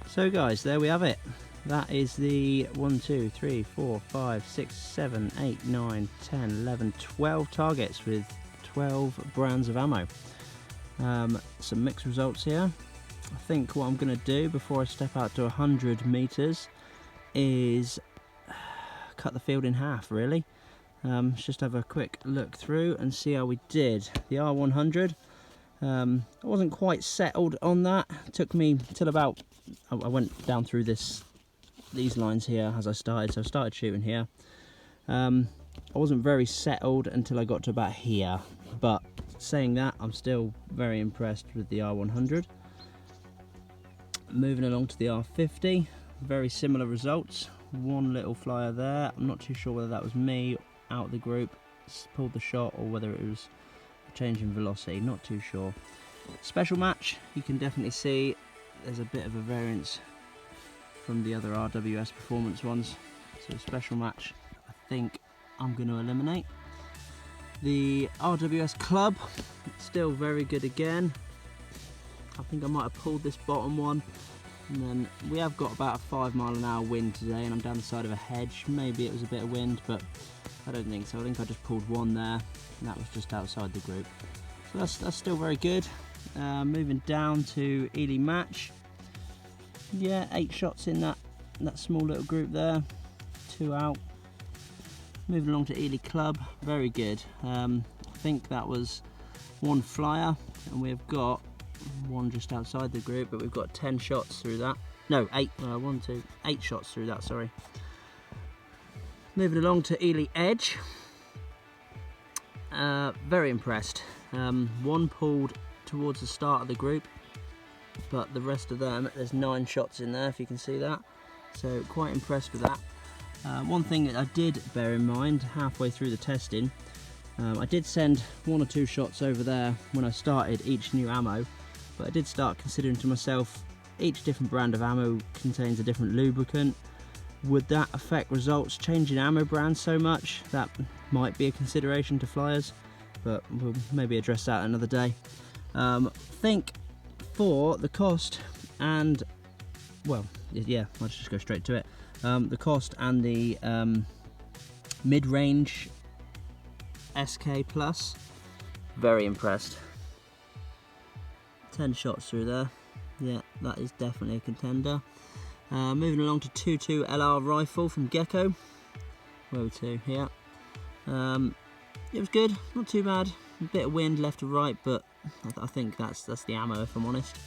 So guys, there we have it. That is the 1, 2, 3, 4, 5, 6, 7, 8, 9, 10, 11, 12 targets with 12 brands of ammo. Some mixed results here. I think what I'm going to do before I step out to 100 meters is cut the field in half, really. Let's just have a quick look through and see how we did. The R100, I wasn't quite settled on that. It took me till about, I went down through these lines here as I started, so I started shooting here. I wasn't very settled until I got to about here, but saying that, I'm still very impressed with the R100. Moving along to the R50, very similar results. One little flyer there. I'm not too sure whether that was me out of the group, pulled the shot, or whether it was a change in velocity, not too sure. Special match, you can definitely see there's a bit of a variance from the other RWS performance ones. So special match, I think I'm going to eliminate. The RWS Club, still very good again. I think I might have pulled this bottom one. And then we have got about a 5 mile/h wind today, and I'm down the side of a hedge. Maybe it was a bit of wind, but I don't think so. I think I just pulled one there, and that was just outside the group. So that's still very good. Moving down to Eley match. Yeah, 8 shots in that small little group there. 2 out. Moving along to Eley Club, very good. I think that was 1 flyer, and we've got 1 just outside the group, but we've got 10 shots through that. No, 8. 8 shots through that. Sorry. Moving along to Eley Edge. Very impressed. 1 pulled towards the start of the group, but the rest of them, there's 9 shots in there, if you can see that. So quite impressed with that. One thing that I did bear in mind halfway through the testing, I did send 1 or 2 shots over there when I started each new ammo, but I did start considering to myself, each different brand of ammo contains a different lubricant. Would that affect results, changing ammo brands so much? That might be a consideration to flyers, but we'll maybe address that another day. Think for the cost and, well, yeah, let's just go straight to it. The cost and the mid-range SK Plus, very impressed. 10 shots through there. Yeah, that is definitely a contender. Moving along to 22 LR rifle from Gecko. Row 2 here. It was good, not too bad. A bit of wind left to right, but I think that's the ammo, if I'm honest.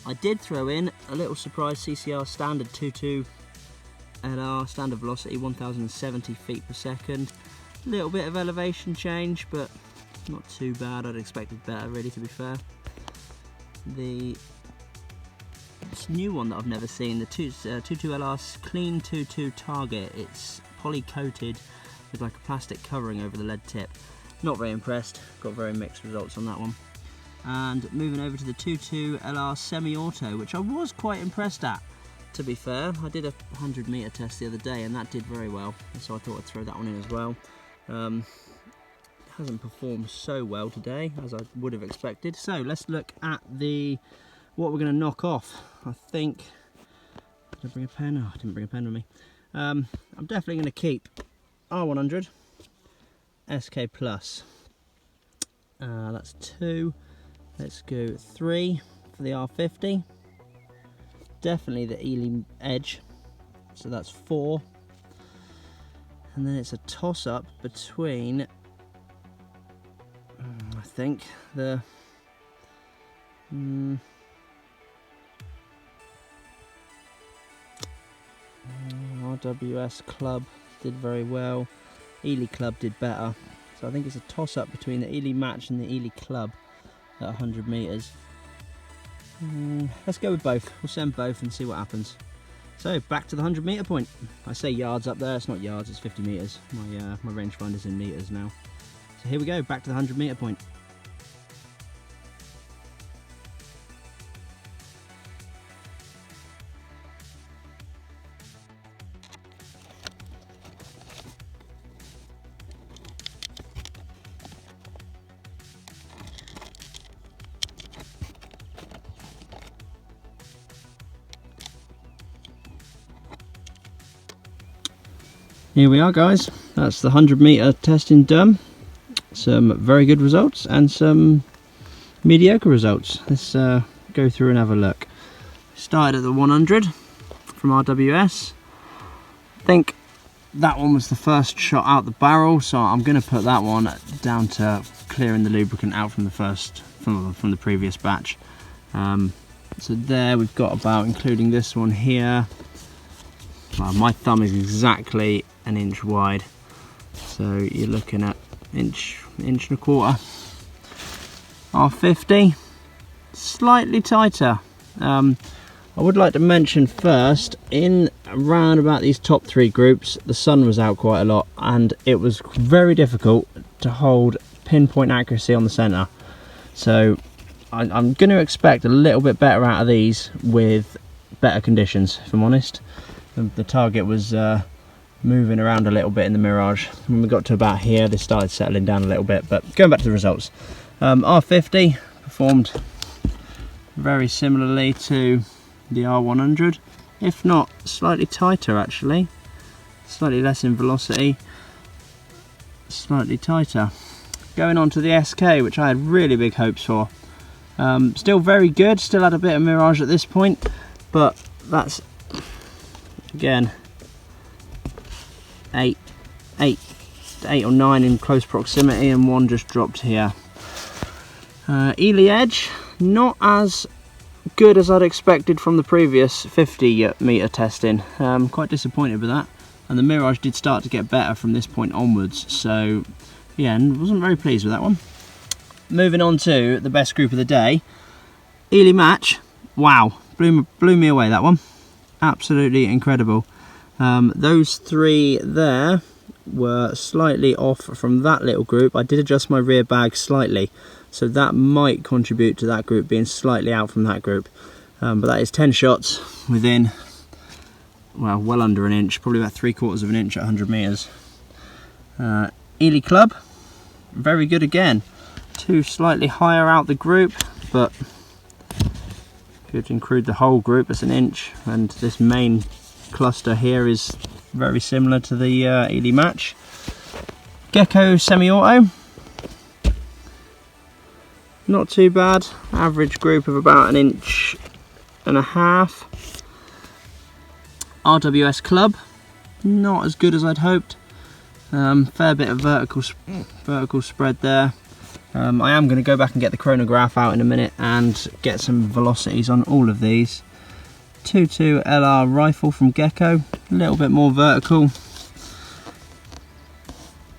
I did throw in a little surprise CCR standard 22 LR, standard velocity 1070 feet per second. A little bit of elevation change, but not too bad. I'd expected better, really, to be fair. This new one that I've never seen, the 22LR Clean 22 Target. It's poly coated with like a plastic covering over the lead tip. Not very impressed, got very mixed results on that one. And moving over to the 22LR semi-auto, which I was quite impressed at, to be fair. I did a 100 meter test the other day and that did very well, so I thought I'd throw that one in as well. Hasn't performed so well today as I would have expected. So let's look at what we're going to knock off. I think, did I bring a pen? Oh, I didn't bring a pen with me. I'm definitely going to keep R100 SK Plus. That's 2. Let's go 3 for the R50. Definitely the Eley Edge. So that's 4. And then it's a toss-up between, I think, the RWS Club did very well. Eley Club did better. So I think it's a toss-up between the Eley Match and the Eley Club at 100 meters. Let's go with both. We'll send both and see what happens. So back to the 100 meter point. I say yards up there, it's not yards, it's 50 meters. My rangefinder's in meters now. So here we go, back to the 100 meter point. Here we are, guys. That's the 100-meter testing done. Some very good results and some mediocre results. Let's go through and have a look. Started at the 100 from RWS. I think that one was the first shot out the barrel, so I'm going to put that one down to clearing the lubricant out from the from the previous batch. So there we've got about, including this one here, well, my thumb is exactly an inch wide, so you're looking at inch and a quarter. R50, slightly tighter. I would like to mention first, in around about these top three groups, the sun was out quite a lot and it was very difficult to hold pinpoint accuracy on the centre. So I'm going to expect a little bit better out of these with better conditions, if I'm honest. The target was moving around a little bit in the mirage. When we got to about here, they started settling down a little bit. But going back to the results, R50 performed very similarly to the R100, if not slightly tighter actually, slightly less in velocity, slightly tighter. Going on to the SK, which I had really big hopes for. Still very good, still had a bit of mirage at this point, but that's again 8 or 9 in close proximity, and one just dropped here. Eley edge, not as good as I'd expected from the previous 50-meter testing. Quite disappointed with that, and the mirage did start to get better from this point onwards, so yeah, and wasn't very pleased with that one. Moving on to the best group of the day, Eley match. Wow, blew me away, that one. Absolutely incredible. Those three there were slightly off from that little group. I did adjust my rear bag slightly, so that might contribute to that group being slightly out from that group. But that is 10 shots within, well under an inch, probably about 3/4 of an inch at 100 meters. Eley club, very good again. 2 slightly higher out the group, but could include the whole group as an inch, and this main cluster here is very similar to the Eley match. Gecko semi-auto, not too bad, average group of about 1.5 inches. RWS club, not as good as I'd hoped. Fair bit of vertical spread there. I am going to go back and get the chronograph out in a minute and get some velocities on all of these. 22 LR rifle from Gecko, a little bit more vertical.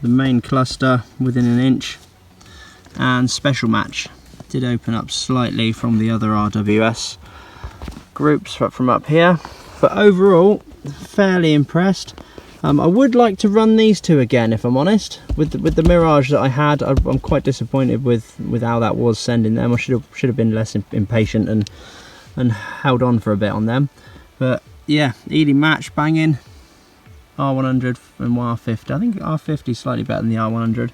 The main cluster within 1 inch, and special match did open up slightly from the other RWS groups from up here, but overall fairly impressed. I would like to run these two again, if I'm honest. With the mirage that I had, I'm quite disappointed with how that was sending them. I should have been less impatient and held on for a bit on them. But yeah, Eley match banging. R100 and R50. I think R50 is slightly better than the R100.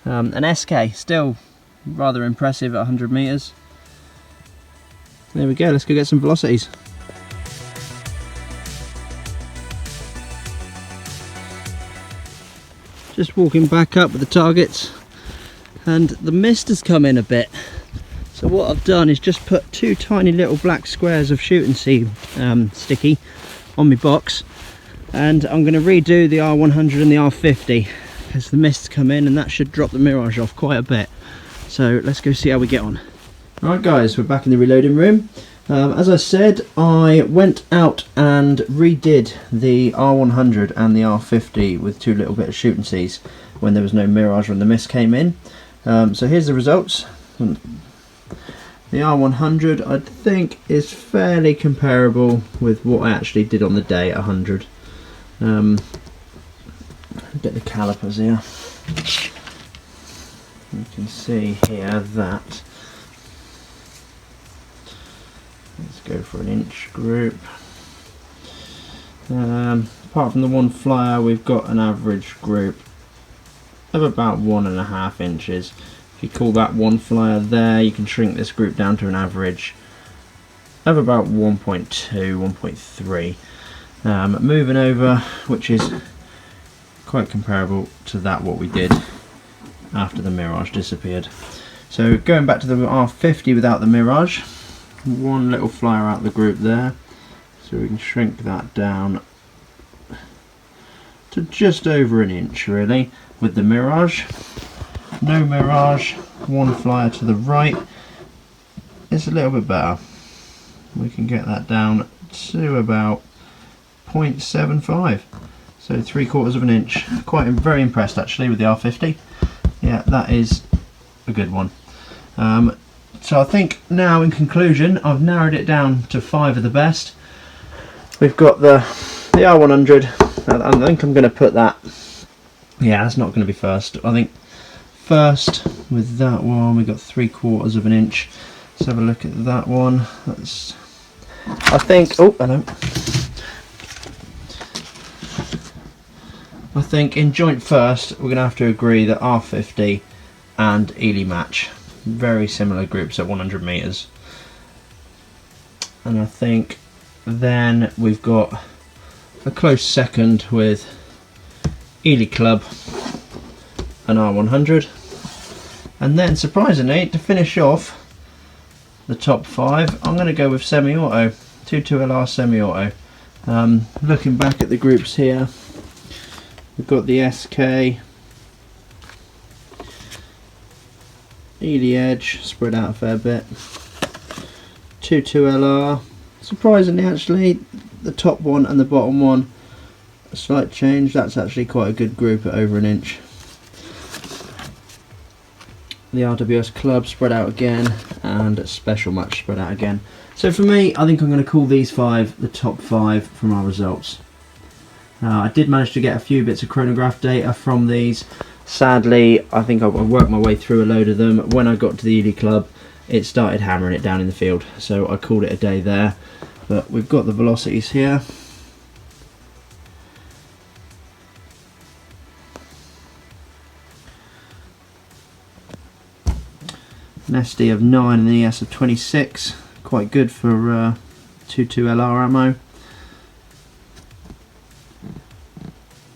And SK still rather impressive at 100 meters. There we go. Let's go get some velocities. Just walking back up with the targets, and the mist has come in a bit. So what I've done is just put 2 tiny little black squares of shooting sea sticky on my box, and I'm going to redo the R100 and the R50 because the mist's come in and that should drop the mirage off quite a bit. So let's go see how we get on. Alright guys, we're back in the reloading room. As I said, I went out and redid the R100 and the R50 with 2 little bit of shooting seas when there was no mirage when the mist came in. So here's the results. The R100 I think is fairly comparable with what I actually did on the day at 100. Get the calipers here. You can see here that, let's go for 1 inch group. Apart from the one flyer, we've got an average group of about 1.5 inches. If you call that one flyer there, you can shrink this group down to an average of about 1.2, 1.3. Moving over, which is quite comparable to that what we did after the Mirage disappeared. So going back to the R50 without the Mirage, one little flyer out the group there, so we can shrink that down to just over an inch really with the Mirage. No Mirage, one flyer to the right. It's a little bit better. We can get that down to about 0.75, so 3/4 of an inch. Quite very impressed actually with the R50. Yeah, that is a good one. So I think now in conclusion I've narrowed it down to 5 of the best. We've got the R100. I think I'm going to put that, yeah, that's not going to be first. I think first with that one we got 3/4 of an inch. Let's have a look at that one. That's, I think, oh hello, I think in joint first we're going to have to agree that R50 and Eley match. Very similar groups at 100 meters. And I think then we've got a close second with Eley Club and R100. And then surprisingly, to finish off the top 5, I'm going to go with semi-auto, 22LR semi-auto. Looking back at the groups here, we've got the SK, Eley Edge, spread out a fair bit, 22LR. Surprisingly actually, the top one and the bottom one, a slight change. That's actually quite a good group at over an inch. The RWS Club spread out again, and Special Match spread out again. So for me, I think I'm going to call these 5 the top 5 from our results. I did manage to get a few bits of chronograph data from these. Sadly, I think I worked my way through a load of them. When I got to the Eley Club, it started hammering it down in the field, so I called it a day there. But we've got the velocities here. An SD of 9 and an ES of 26, quite good for 22LR ammo.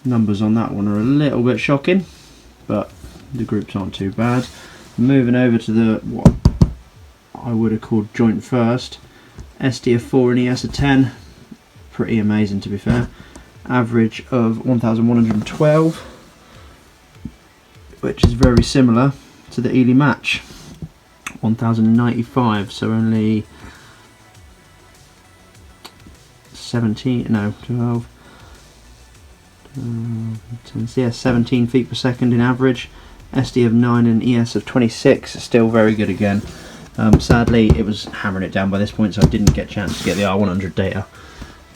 Numbers on that one are a little bit shocking, but the groups aren't too bad. Moving over to the what I would have called joint first, SD of 4 and ES of 10, pretty amazing to be fair. Average of 1112, which is very similar to the Eley match, 1095, so only 17, no, 12, 10, yeah, 17 feet per second in average. SD of 9 and ES of 26, still very good again. Sadly, it was hammering it down by this point, so I didn't get a chance to get the R100 data.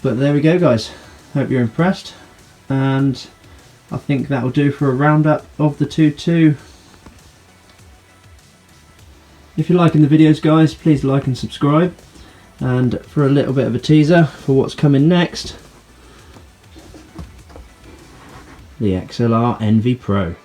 But there we go, guys. Hope you're impressed, and I think that will do for a roundup of the 2.2. If you're liking the videos, guys, please like and subscribe. And for a little bit of a teaser for what's coming next, the XLR Envy Pro.